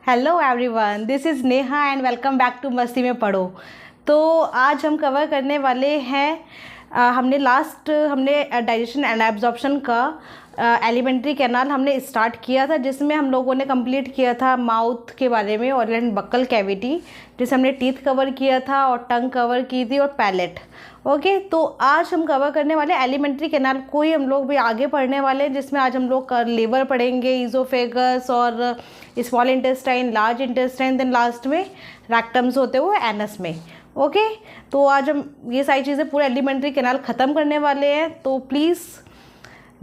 Hello everyone, this is Neha and welcome back to मस्ती में पढ़ो। तो आज हम कवर करने वाले हैं हमने डाइजेशन एंड एब्जॉर्प्शन का एलिमेंट्री कैनाल हमने स्टार्ट किया था, जिसमें हम लोगों ने कंप्लीट किया था माउथ के बारे में, ऑरल एंड बक्कल कैविटी, जिसे हमने टीथ कवर किया था और टंग कवर की थी और पैलेट। ओके, तो आज हम कवर करने वाले एलिमेंट्री कैनाल को ही हम लोग भी आगे पढ़ने वाले हैं, जिसमें आज हम लोग लीवर पढ़ेंगे, ईजोफेगस और small intestine, large intestine, then last में रैक्टम्स होते हुए एनस में। ओके, तो आज हम ये सारी चीज़ें पूरा एलिमेंट्री कैनाल ख़त्म करने वाले हैं, तो प्लीज़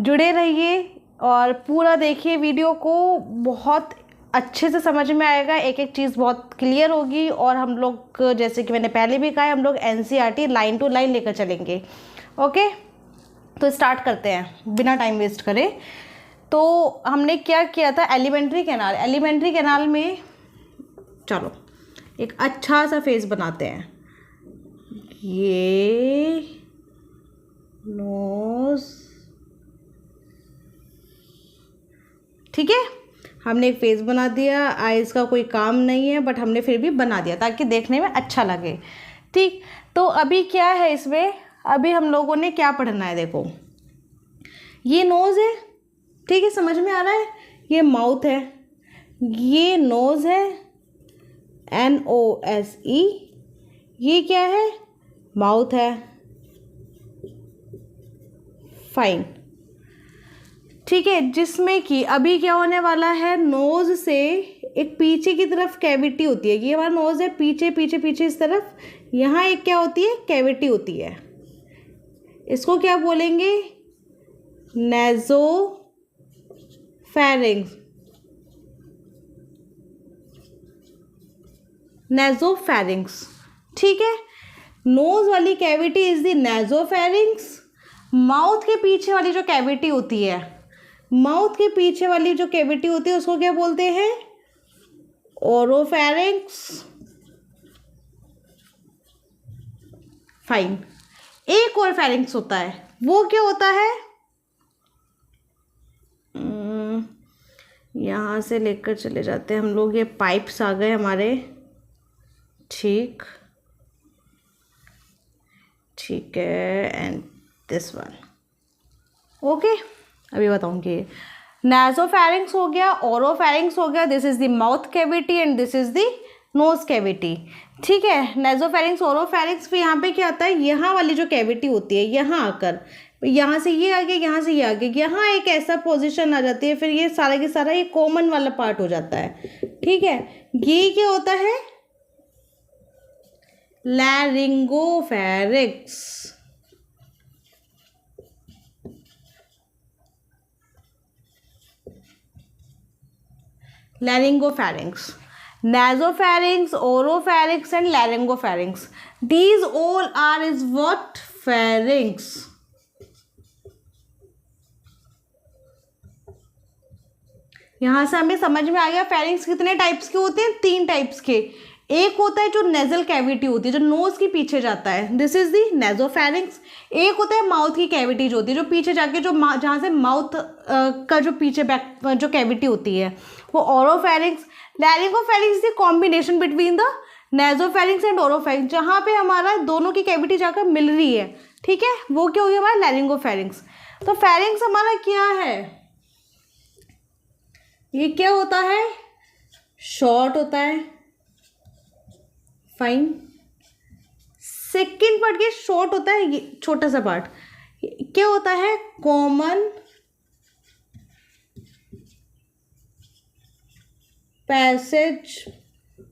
जुड़े रहिए और पूरा देखिए वीडियो को, बहुत अच्छे से समझ में आएगा, एक एक चीज़ बहुत क्लियर होगी। और हम लोग, जैसे कि मैंने पहले भी कहा है, हम लोग एनसीईआरटी लाइन टू लाइन लेकर चलेंगे। ओके, तो स्टार्ट करते हैं बिना टाइम वेस्ट करे। तो हमने क्या किया था, एलिमेंट्री कैनाल में चलो एक अच्छा सा फेस बनाते हैं। ये नोज, ठीक है, हमने एक फेस बना दिया। आइज़ का कोई काम नहीं है, बट हमने फिर भी बना दिया ताकि देखने में अच्छा लगे। ठीक, तो अभी क्या है इसमें, अभी हम लोगों ने क्या पढ़ना है, देखो ये नोज़ है, ठीक है, समझ में आ रहा है, ये माउथ है, ये नोज़ है, NOSE, ये क्या है, माउथ है, फाइन, ठीक है। जिसमें कि अभी क्या होने वाला है, नोज़ से एक पीछे की तरफ कैविटी होती है, ये हमारा नोज़ है, पीछे पीछे पीछे इस तरफ, यहाँ एक क्या होती है, कैविटी होती है, इसको क्या बोलेंगे, नेज़ोफैरिंग्स, ठीक है। नोज वाली कैविटी इज द नेज़ोफैरिंग्स। माउथ के पीछे वाली जो कैविटी होती है, उसको क्या बोलते हैं, ओरोफैरिंग्स, फाइन। एक और फैरिंग्स होता है, वो क्या होता है, यहाँ से लेकर चले जाते हैं हम लोग, ये पाइप्स आ गए हमारे, ठीक है, एंड दिस वन। ओके, अभी बताऊंगी, नासोफैरिंग्स हो गया, ओरोफैरिंग्स हो गया, this is the mouth cavity and this is the nose cavity, ठीक है। नासोफैरिंग्स, ओरोफैरिंग्स, फिर यहाँ पे क्या आता है, यहाँ वाली जो कैविटी होती है, यहाँ आकर, यहाँ से ये आगे, यहाँ से ये आगे, यहाँ एक ऐसा पोजीशन आ जाती है, फिर ये सारा के सारा ये कॉमन वाला पार्ट हो जाता है, ठीक है। ये क्या होता है, लैरिंगोफैरिंक्स, nasopharynx, oropharynx and laryngopharynx. These all are is what, pharynx. यहाँ से हमें समझ में आ गया फेरिंग्स कितने टाइप्स के होते हैं, 3 टाइप्स के। एक होता है जो नेजल कैविटी होती है, जो नोज के पीछे जाता है, दिस इज दी नेजोफैरिंग्स। एक होता है माउथ की कैविटी जो होती है, जो पीछे जाके जो जहाँ से माउथ का जो पीछे बैक जो कैविटी होती है, वो oropharynx. Laryngopharynx the combination between the nasopharynx and oropharynx, जहाँ पे हमारा दोनों की कैविटी जाकर मिल रही है, ठीक है, वो क्या हो गया हमारा लैरिंगोफैरिंग्स। तो फैरिंग्स हमारा क्या है, ये क्या होता है, शॉर्ट होता है, फाइन। सेकेंड पार्ट ये शॉर्ट होता है, ये छोटा सा पार्ट क्या होता है, common passage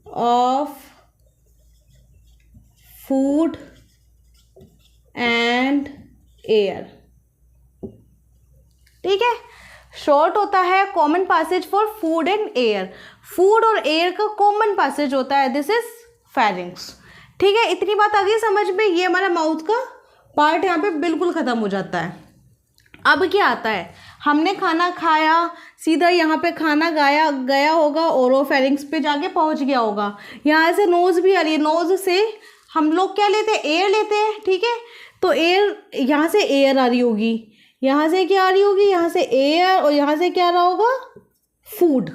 of food and air, ठीक है। शॉर्ट होता है common passage for food and air, food और एयर का कॉमन पैसेज होता है, दिस इज फैरिंग्स, ठीक है। इतनी बात आ गई समझ में, ये हमारा माउथ का पार्ट यहाँ पे बिल्कुल ख़त्म हो जाता है। अब क्या आता है, हमने खाना खाया, सीधा यहाँ पे खाना गया होगा, ओरोफैरिंग्स पे जाके पहुँच गया होगा, यहाँ से नोज़ भी आ रही है, नोज़ से हम लोग क्या लेते हैं, एयर लेते हैं, ठीक है। तो एयर, यहाँ से एयर आ रही होगी, यहाँ से क्या आ रही होगी, यहाँ से एयर, और यहाँ से क्या आ रहा होगा, फूड,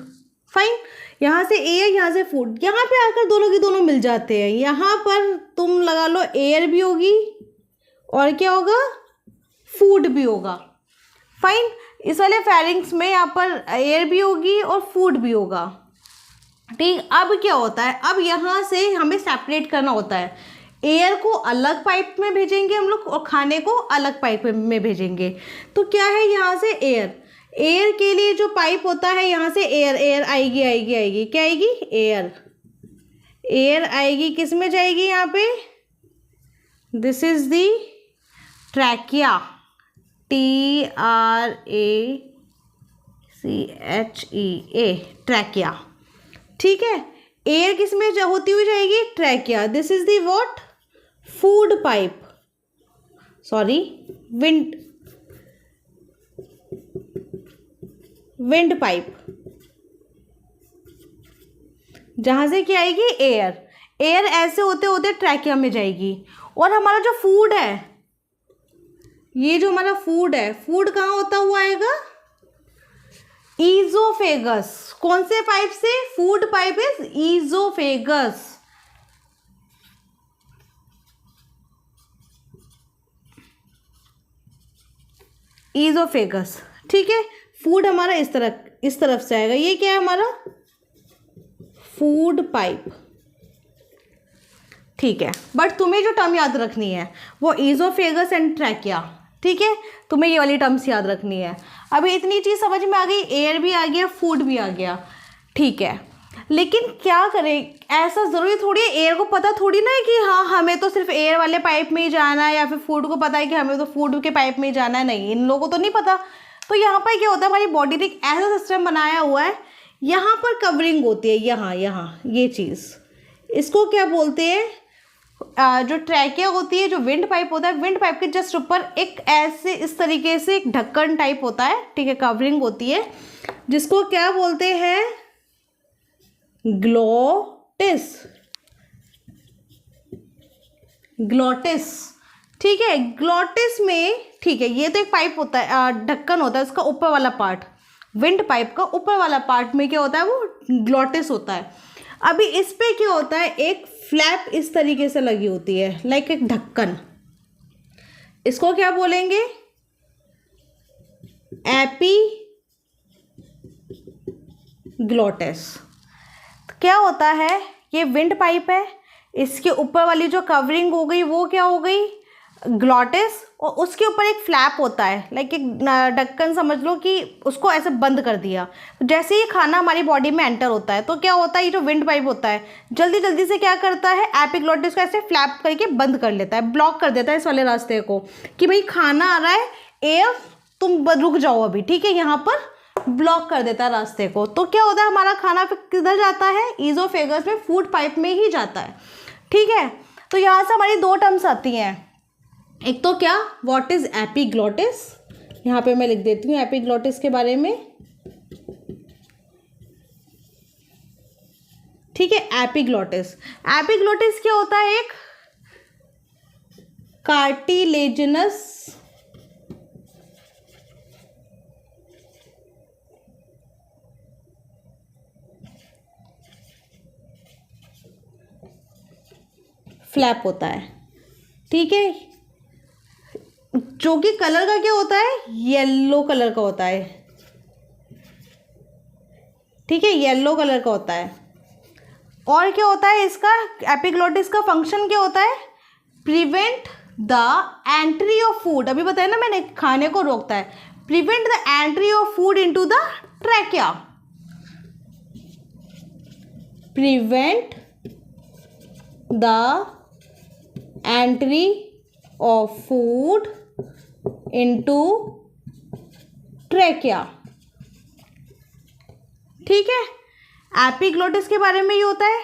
फाइन। यहाँ से एयर, यहाँ से फूड, यहाँ पे आकर दोनों के दोनों मिल जाते हैं। यहाँ पर तुम लगा लो एयर भी होगी और क्या होगा, फूड भी होगा। फाइन, इस वाले फेरिंग्स में यहाँ पर एयर भी होगी और फूड भी होगा। ठीक, अब क्या होता है, अब यहाँ से हमें सेपरेट करना होता है। एयर को अलग पाइप में भेजेंगे हम लोग और खाने को अलग पाइप में भेजेंगे। तो क्या है, यहाँ से एयर, एयर के लिए जो पाइप होता है यहाँ से एयर, एयर आएगी आएगी आएगी, क्या आएगी, एयर, एयर आएगी, किस में जाएगी, यहाँ पे this is the trachea, TRACHEA, trachea. ठीक है, एयर किस में होती हुई जाएगी, trachea. This is the what, food pipe, sorry wind pipe, जहां से क्या आएगी, एयर, एयर ऐसे होते होते ट्रैकिया में जाएगी। और हमारा जो फूड है, ये जो हमारा फूड है, फूड कहाँ होता हुआ आएगा, ईजोफेगस। कौन से पाइप से, फूड पाइप इज ईजोफेगस। ईजोफेगस, ठीक है। फूड हमारा इस तरफ से आएगा। ये क्या है हमारा, फूड पाइप, ठीक है। बट तुम्हें जो टर्म याद रखनी है वो ईजोफेगस एंड ट्रैकिया, ठीक है। तुम्हें ये वाली टर्म्स याद रखनी है। अभी इतनी चीज़ समझ में आ गई, एयर भी आ गया, फूड भी आ गया, ठीक है। लेकिन क्या करें, ऐसा ज़रूरी थोड़ी है, एयर को पता थोड़ी ना है कि हाँ हमें तो सिर्फ एयर वाले पाइप में ही जाना है, या फिर फूड को पता है कि हमें तो फूड के पाइप में ही जाना है। नहीं, इन लोगों को तो नहीं पता। तो यहाँ पर क्या होता है, हमारी बॉडी ने एक ऐसा सिस्टम बनाया हुआ है, यहाँ पर कवरिंग होती है, यहाँ ये चीज़, इसको क्या बोलते हैं, जो ट्रैकिया होती है, जो विंड पाइप होता है, विंड पाइप के जस्ट ऊपर एक ऐसे इस तरीके से एक ढक्कन टाइप होता है, ठीक है, कवरिंग होती है, जिसको क्या बोलते हैं, ग्लोटिस, ग्लोटिस, ठीक है। ग्लोटिस में, ठीक है, ये तो एक पाइप होता है, ढक्कन होता है, इसका ऊपर वाला पार्ट, विंड पाइप का ऊपर वाला पार्ट में क्या होता है, वो ग्लोटिस होता है। अभी इस पे क्या होता है, एक फ्लैप इस तरीके से लगी होती है, लाइक एक ढक्कन, इसको क्या बोलेंगे, एपीग्लोटिस। क्या होता है, ये विंड पाइप है, इसके ऊपर वाली जो कवरिंग हो गई वो क्या हो गई, ग्लोटिस, और उसके ऊपर एक फ्लैप होता है, लाइक एक ढक्कन समझ लो कि उसको ऐसे बंद कर दिया। तो जैसे ही खाना हमारी बॉडी में एंटर होता है तो क्या होता है, ये जो विंड पाइप होता है जल्दी जल्दी से क्या करता है, एपिग्लोटिस को ऐसे फ्लैप करके बंद कर लेता है, ब्लॉक कर देता है इस वाले रास्ते को, कि भाई खाना आ रहा है, एयर तुम रुक जाओ अभी, ठीक है, यहाँ पर ब्लॉक कर देता है रास्ते को। तो क्या होता है, हमारा खाना फिर किधर जाता है, ईजोफेगस में, फूड पाइप में ही जाता है, ठीक है। तो यहाँ से हमारी दो टर्म्स आती हैं, एक तो क्या, व्हाट इज एपिग्लोटिस, यहाँ पे मैं लिख देती हूँ एपिग्लोटिस के बारे में, ठीक है। एपिग्लोटिस, एपिग्लोटिस क्या होता है, एक कार्टिलेजिनस फ्लैप होता है, ठीक है, जो कि कलर का क्या होता है, येलो कलर का होता है, ठीक है, येलो कलर का होता है। और क्या होता है इसका, एपिग्लोटिस का फंक्शन क्या होता है, prevent the entry of food, अभी बताया ना मैंने, खाने को रोकता है, prevent the entry of food into the trachea, prevent the entry of food into trachea, ठीक है। एपिग्लोटिस के बारे में ये होता है,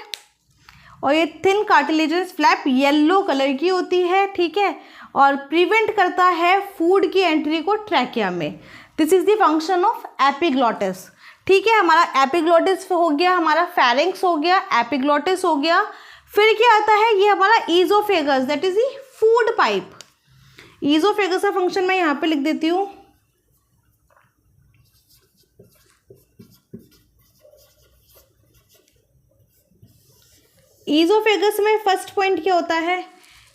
और ये thin cartilaginous flap yellow colour की होती है, ठीक है, और प्रिवेंट करता है फूड की एंट्री को ट्रैकिया में। This is the function of epiglottis, ठीक है। हमारा एपिग्लोटिस हो गया, हमारा फेरिंक्स हो गया, एपिग्लोटिस हो गया। फिर क्या आता है, ये हमारा oesophagus, that is the food pipe. Oesophagus का फंक्शन मैं यहाँ पे लिख देती हूँ, ईजोफेगस में फर्स्ट पॉइंट क्या होता है,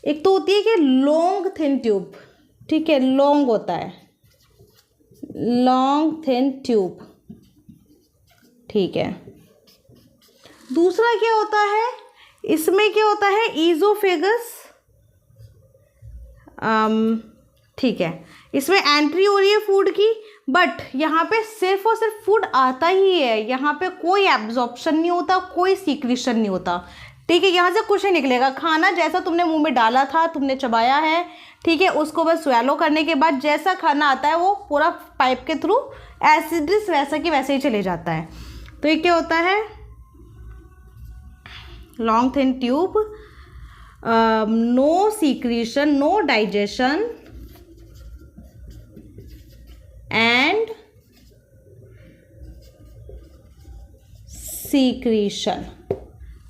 एक तो होती है कि लॉन्ग थिन ट्यूब, ठीक है, लॉन्ग होता है, लॉन्ग थिन ट्यूब, ठीक है। दूसरा क्या होता है, इसमें क्या होता है, ईजोफेगस, ठीक है, इसमें एंट्री हो रही है फूड की, बट यहाँ पे सिर्फ और सिर्फ फूड आता ही है, यहाँ पे कोई एब्जॉर्प्शन नहीं होता, कोई सीक्रेशन नहीं होता, ठीक है। यहाँ से कुछ नहीं निकलेगा, खाना जैसा तुमने मुंह में डाला था, तुमने चबाया है, ठीक है, उसको बस स्वेलो करने के बाद जैसा खाना आता है वो पूरा पाइप के थ्रू एसिडिस वैसा कि वैसे ही चले जाता है। तो ये क्या होता है, long thin tube, no secretion, no digestion and secretion.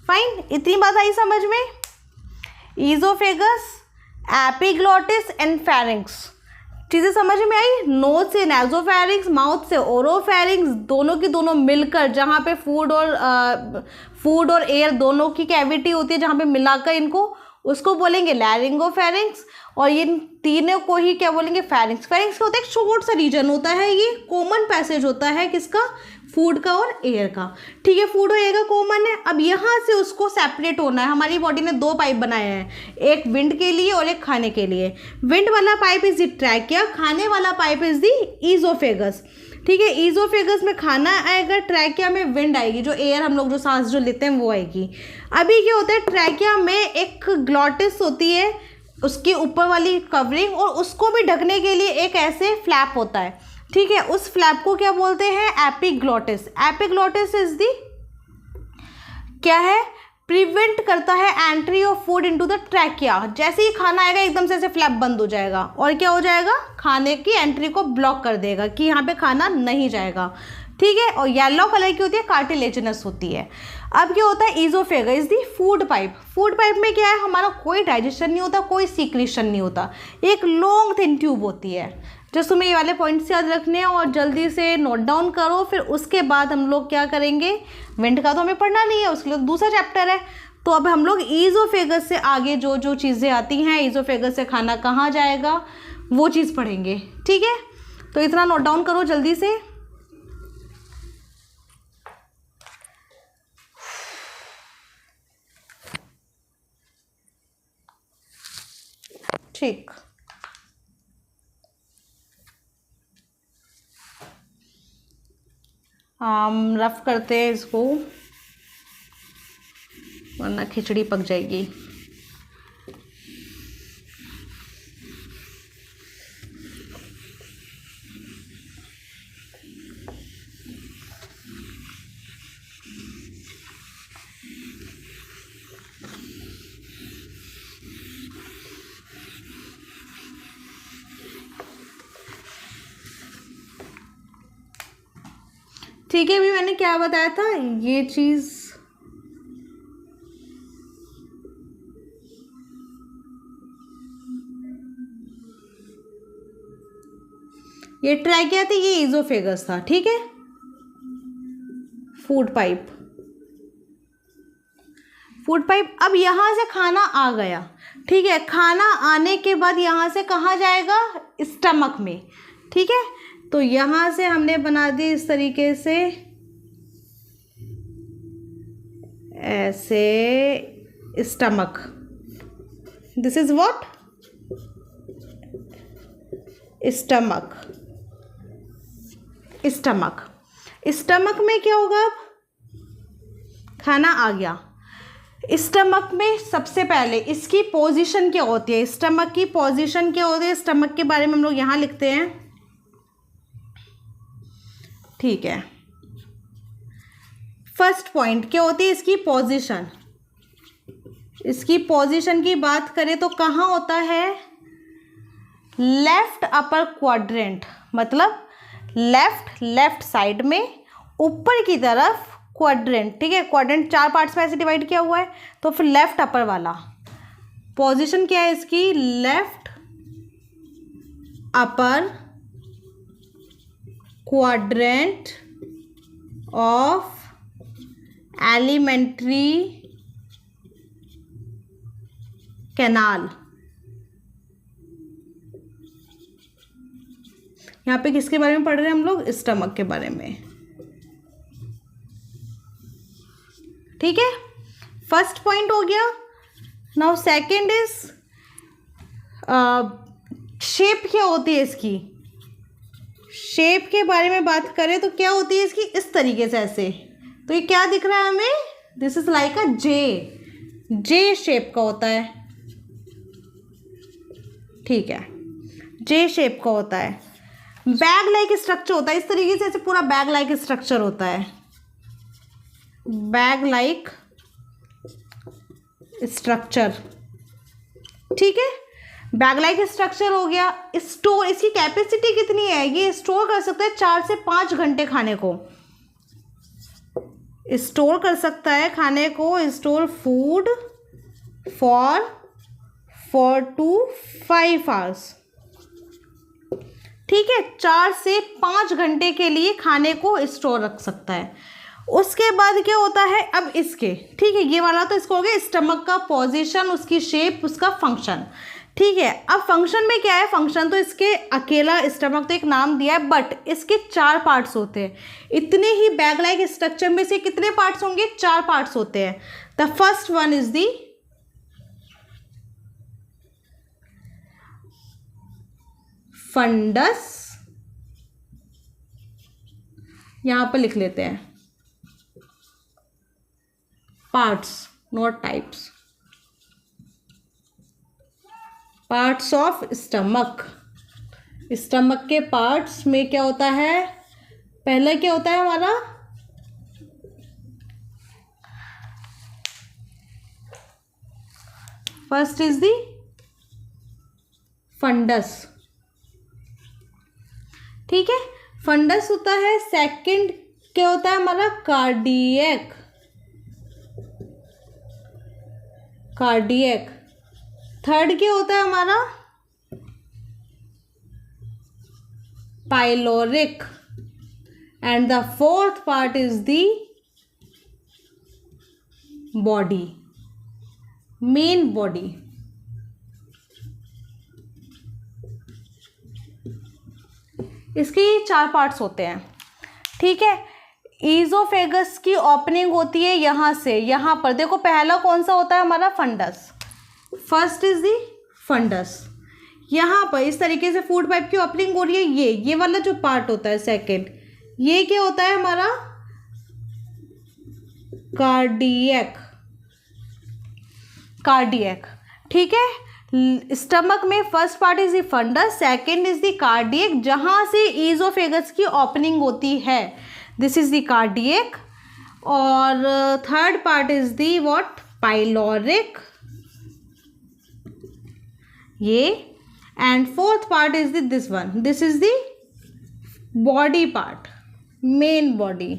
Fine, इतनी बात आई समझ में। ईजोफेगस, एपिग्लॉटिस एंड फेरिंक्स, चीज़ें समझ में आई। नोज से नेजोफेरिंक्स, माउथ से ओरोफेरिंक्स, दोनों की दोनों मिलकर जहाँ पे फूड और एयर दोनों की कैविटी होती है, जहाँ पे मिलाकर इनको, उसको बोलेंगे लैरिंगोफेरिंक्स, और ये तीनों को ही क्या बोलेंगे, फेरिंक्स। फेरिंक्स का होता है एक शॉर्ट सा रीजन होता है, ये कॉमन पैसेज होता है किसका, फूड का और एयर का, ठीक है। फूड और एयर का कॉमन है। अब यहाँ से उसको सेपरेट होना है। हमारी बॉडी ने दो पाइप बनाए हैं, एक विंड के लिए और एक खाने के लिए। विंड वाला पाइप इज द ट्रैकिया, खाने वाला पाइप इज द ईजोफेगस, ठीक है। ईजोफेगस में खाना आएगा, ट्रैकिया में विंड आएगी, जो एयर हम लोग जो सांस जो लेते हैं वो आएगी। अभी क्या होता है, ट्रैकिया में एक ग्लॉटिस होती है, उसकी ऊपर वाली कवरिंग, और उसको भी ढकने के लिए एक ऐसे फ्लैप होता है, ठीक है। उस फ्लैप को क्या बोलते हैं, एपिग्लॉटिस। एपिग्लॉटिस इज दी क्या है, प्रिवेंट करता है entry of food into the trachea. जैसे ही खाना आएगा एकदम से ऐसे फ्लैप बंद हो जाएगा, और क्या हो जाएगा, खाने की एंट्री को ब्लॉक कर देगा कि यहाँ पे खाना नहीं जाएगा, ठीक है। और येलो कलर की होती है, कार्टिलेजिनस होती है। अब क्या होता है, oesophagus is the food pipe. Food pipe में क्या है, हमारा कोई डाइजेशन नहीं होता, कोई सीक्रेशन नहीं होता, एक लॉन्ग थिन ट्यूब होती है। जस्ट तुम्हें ये वाले पॉइंट्स याद रखने हैं और जल्दी से नोट डाउन करो। फिर उसके बाद हम लोग क्या करेंगे, विंड का तो हमें पढ़ना नहीं है, उसके लिए दूसरा चैप्टर है। तो अब हम लोग ईजोफेगस से आगे जो जो चीज़ें आती हैं, ईजोफेगस से खाना कहाँ जाएगा वो चीज़ पढ़ेंगे, ठीक है। तो इतना नोट डाउन करो जल्दी से। ठीक, हम रफ करते हैं इसको, वरना खिचड़ी पक जाएगी। ठीक है, अभी मैंने क्या बताया था, ये चीज़ ये ट्रैकिया थी, ये ईजोफेगस था, ठीक है। Food pipe, food pipe. अब यहाँ से खाना आ गया, ठीक है। खाना आने के बाद यहाँ से कहाँ जाएगा, स्टमक में, ठीक है। तो यहाँ से हमने बना दी इस तरीके से, ऐसे stomach, this is what, stomach. Stomach, stomach में क्या होगा, अब खाना आ गया। स्टमक में सबसे पहले इसकी पोजीशन क्या होती है, स्टमक की पोजीशन क्या होती है, स्टमक के बारे में हम लोग यहाँ लिखते हैं, ठीक है। फर्स्ट पॉइंट क्या होती है, इसकी पोजीशन। इसकी पोजीशन की बात करें तो कहाँ होता है, लेफ्ट अपर क्वाड्रेंट, मतलब लेफ्ट साइड में ऊपर की तरफ क्वाड्रेंट, ठीक है। क्वाड्रेंट 4 पार्ट्स में ऐसे डिवाइड किया हुआ है, तो फिर लेफ्ट अपर वाला पोजीशन क्या है इसकी, left upper quadrant of alimentary canal. यहाँ पे किसके बारे में पढ़ रहे हैं हम लोग? स्टमक के बारे में। ठीक है, फर्स्ट पॉइंट हो गया। नाउ सेकंड इज शेप क्या होती है इसकी। शेप के बारे में बात करें तो क्या होती है इसकी, इस तरीके से ऐसे। तो ये क्या दिख रहा है हमें? This is like a J shape का होता है। ठीक है, जे शेप का होता है। बैग लाइक स्ट्रक्चर होता है, इस तरीके से ऐसे पूरा बैग लाइक स्ट्रक्चर होता है, बैग लाइक स्ट्रक्चर। ठीक है, बैग लाइक स्ट्रक्चर हो गया। स्टोर, इसकी कैपेसिटी कितनी है? ये स्टोर कर सकता है 4 से 5 घंटे खाने को, स्टोर कर सकता है खाने को। Store food for 4 to 5 hours। ठीक है, 4 से 5 घंटे के लिए खाने को स्टोर रख सकता है। उसके बाद क्या होता है अब इसके, ठीक है, ये वाला तो इसको हो गया स्टमक का पोजीशन, उसकी शेप, उसका फंक्शन। ठीक है, अब फंक्शन में क्या है? फंक्शन तो इसके अकेला स्टमक तो एक नाम दिया है, बट इसके 4 पार्ट्स होते हैं। इतने ही बैग लाइक स्ट्रक्चर में से कितने पार्ट्स होंगे? 4 पार्ट्स होते हैं। The first one is the fundus, यहां पर लिख लेते हैं parts, not types, parts of stomach. Stomach के पार्ट्स में क्या होता है? पहला क्या होता है हमारा? First is the fundus. ठीक है, फंडस होता है। सेकंड क्या होता है हमारा? Cardiac, cardiac. थर्ड क्या होता है हमारा? Pyloric. And the fourth part is the body, main body. इसके 4 पार्ट्स होते हैं। ठीक है, ईजोफेगस की ओपनिंग होती है यहाँ से यहाँ पर। देखो पहला कौन सा होता है हमारा? Fundus. First is the fundus. यहाँ पर इस तरीके से फूड पाइप की ओपनिंग हो रही है। ये वाला जो पार्ट होता है सेकंड, ये क्या होता है हमारा? Cardiac, cardiac. ठीक है, स्टमक में first part is the fundus, second is the cardiac, जहां से ईजोफेगस की ओपनिंग होती है, दिस इज द कार्डियक। और third part is the what? Pyloric, ये। And fourth part is the this one, this is the body part, main body.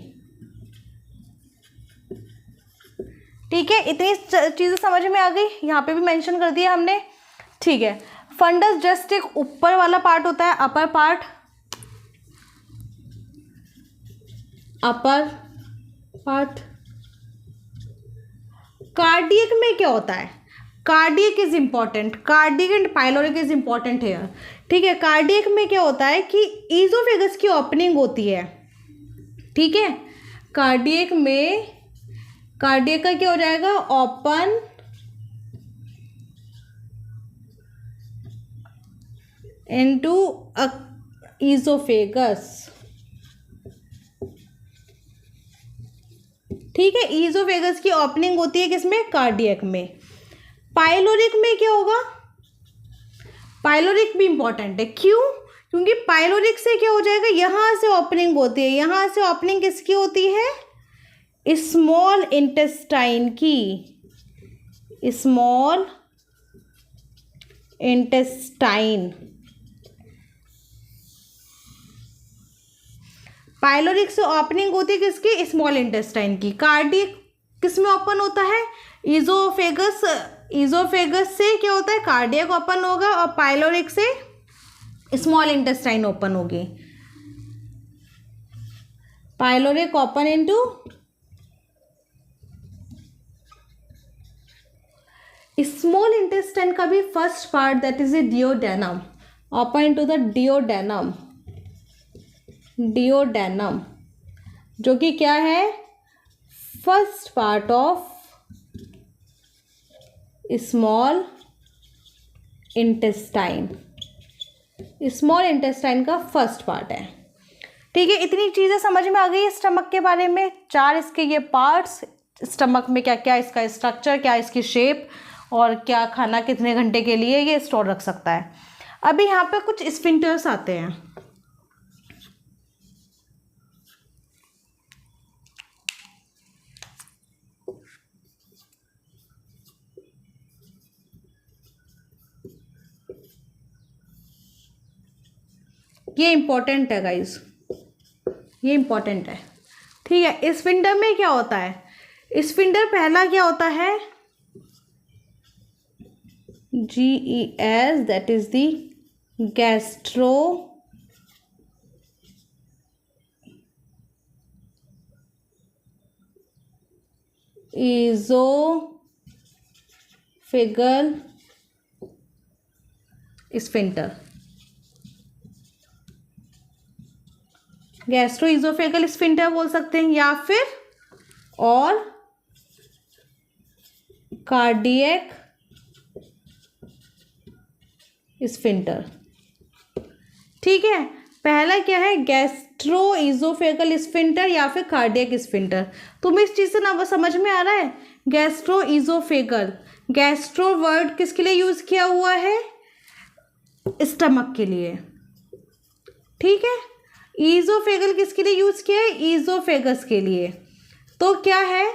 ठीक है, इतनी चीज़ें समझ में आ गई, यहाँ पे भी मेंशन कर दिया हमने। ठीक है, फंडस जस्ट एक ऊपर वाला पार्ट होता है, upper part, upper part. Cardiac में क्या होता है? Cardiac is important, cardiac and pyloric is important here. ठीक है, कार्डियक में क्या होता है कि ईजोफेगस की ओपनिंग होती है। ठीक है, कार्डियक में, कार्डियक का क्या हो जाएगा? Open into oesophagus. ठीक है, ईजोफेगस की ओपनिंग होती है किसमें? कार्डियक में। पाइलोरिक में क्या होगा? पाइलोरिक भी इंपॉर्टेंट है। क्यों? क्योंकि पाइलोरिक से क्या हो जाएगा? यहां से ओपनिंग होती है, यहां से ओपनिंग किसकी होती है? स्मॉल इंटेस्टाइन की, स्मॉल इंटेस्टाइन। पाइलोरिक से ओपनिंग होती है किसकी? स्मॉल इंटेस्टाइन की। कार्डियक किस में ओपन होता है? ईजोफेगस, ईजोफेगस से क्या होता है? कार्डियक ओपन होगा, और पाइलोरिक से स्मॉल इंटेस्टाइन ओपन होगी। Pyloric open into small intestine का भी first part that is a duodenum, open into the duodenum, duodenum जो कि क्या है, first part of small intestine, small intestine का फर्स्ट पार्ट है। ठीक है, इतनी चीज़ें समझ में आ गई स्टमक के बारे में, 4 इसके ये पार्ट्स, स्टमक में क्या क्या इसका स्ट्रक्चर, क्या इसकी शेप, और क्या खाना कितने घंटे के लिए ये स्टोर रख सकता है। अभी यहाँ पे कुछ स्फिंक्टर्स आते हैं। ये इंपॉर्टेंट है गाइस, ये इंपॉर्टेंट है। ठीक है, स्फिंक्टर में क्या होता है, स्फिंक्टर पहला क्या होता है, GES, that is the gastro oesophageal sphincter, gastro oesophageal sphincter बोल सकते हैं, या फिर और कार्डियक स्फिंक्टर। ठीक है, पहला क्या है, गैस्ट्रो इज़ोफेगल स्फिंक्टर या फिर कार्डियक स्फिंक्टर। तुम्हें इस चीज़ से ना समझ में आ रहा है, गैस्ट्रो इज़ोफेगल, गैस्ट्रो वर्ड किसके लिए यूज़ किया हुआ है, स्टमक के लिए। ठीक है, ईज़ोफेगल किसके लिए यूज़ किया है, ईज़ोफेगस के लिए। तो क्या है,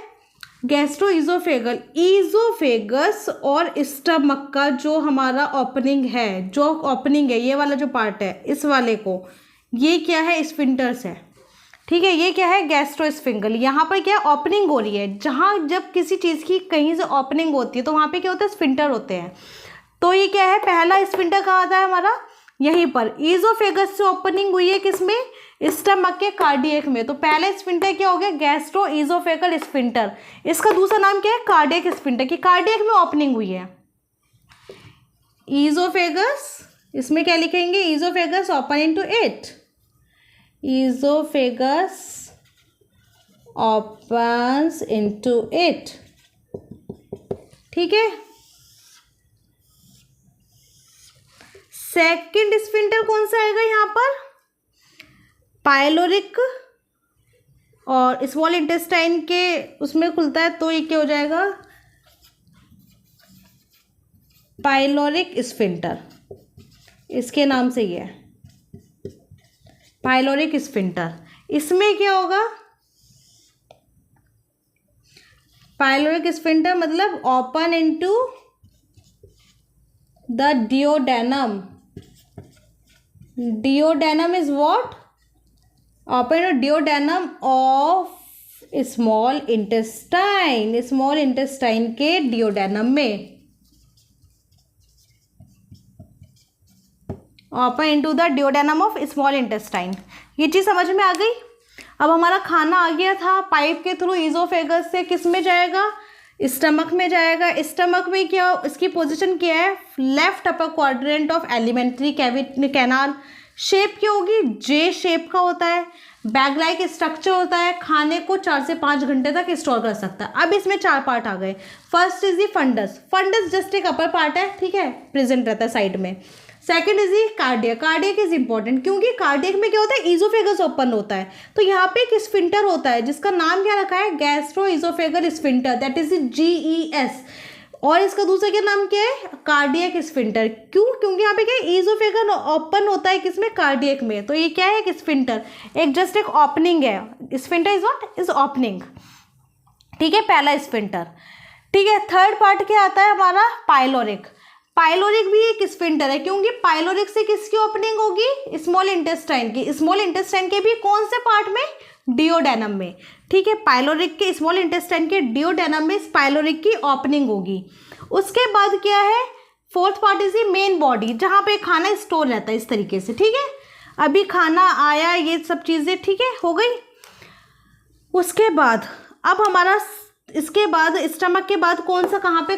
गैस्ट्रो इज़ोफेगल, ईज़ोफेगस और स्टमक का जो हमारा ओपनिंग है, जो ओपनिंग है, ये वाला जो पार्ट है, इस वाले को, ये क्या है, स्फिंक्टर्स है। ठीक है, ये क्या है, गैस्ट्रो स्फिंक्टर। यहाँ पर क्या ओपनिंग हो रही है, जहाँ जब किसी चीज़ की कहीं से ओपनिंग होती है तो वहाँ पे क्या होता है, स्फिंक्टर होते हैं। तो ये क्या है, पहला स्फिंक्टर कहाँ आता है हमारा, यहीं पर। ईज़ोफेगस से ओपनिंग हुई है किसमें, स्टमक के कार्डियक में। तो पहले स्फिंक्टर क्या हो गया, गैस्ट्रो इज़ोफेगल स्फिंक्टर। इसका दूसरा नाम क्या है, कार्डियक स्फिंक्टर, कि कार्डियक में ओपनिंग हुई है। ईज़ोफेगस, इसमें क्या लिखेंगे, oesophagus open into it, oesophagus opens into it. ठीक है, सेकंड स्फिंक्टर कौन सा आएगा यहाँ पर, पाइलोरिक, और स्मॉल इंटेस्टाइन के उसमें खुलता है, तो ये क्या हो जाएगा, पाइलोरिक स्फिंक्टर, इसके नाम से ये है पाइलोरिक स्फिंक्टर। इसमें क्या होगा, पाइलोरिक स्फिंक्टर मतलब open into the duodenum, duodenum is what, open duodenum of small intestine, small intestine के डिओडेनम में, open into the duodenum of small intestine. ये चीज़ समझ में आ गई। अब हमारा खाना आ गया था पाइप के थ्रू ईज़ोफेगस से, किस में जाएगा, स्टमक में जाएगा। स्टमक में क्या, इसकी पोजीशन क्या है, left upper quadrant of alimentary cavity canal. Shape क्या होगी, जे शेप का होता है, बैग लाइक स्ट्रक्चर होता है, खाने को 4 से 5 घंटे तक स्टोर कर सकता है। अब इसमें 4 पार्ट आ गए। First is the fundus, fundus just एक अपर पार्ट है, ठीक है, प्रेजेंट रहता है साइड में। Second is the cardiac, cardiac is important क्योंकि कार्डियक में क्या होता है, ईज़ोफेगस ओपन होता है, तो यहाँ पे एक स्फिंक्टर होता है जिसका नाम क्या रखा है, gastro oesophageal sphincter, that is GES। और इसका दूसरा क्या नाम क्या है, कार्डियक स्फिंक्टर। क्यों, क्योंकि यहाँ पे क्या है, ईज़ोफेगल ओपन होता है किसमें, कार्डियक में, तो ये क्या है, एक स्फिंक्टर, एक जस्ट एक ओपनिंग है। Sphincter is what, is opening. ठीक है, पहला स्फिंक्टर। ठीक है, थर्ड पार्ट क्या आता है हमारा, पाइलोरिक। पाइलोरिक भी एक स्फिंक्टर है क्योंकि पाइलोरिक से किसकी ओपनिंग होगी, स्मॉल इंटेस्टाइन की। स्मॉल इंटेस्टाइन के भी कौन से पार्ट में, डिओडेनम में। ठीक है, पाइलोरिक के स्मॉल इंटेस्टाइन के डिओडेनम में पाइलोरिक की ओपनिंग होगी। उसके बाद क्या है, fourth part is the main body, जहाँ पे खाना स्टोर रहता है इस तरीके से। ठीक है, अभी खाना आया, ये सब चीज़ें ठीक है हो गई। उसके बाद अब हमारा, इसके बाद स्टमक के बाद कौन सा कहाँ पे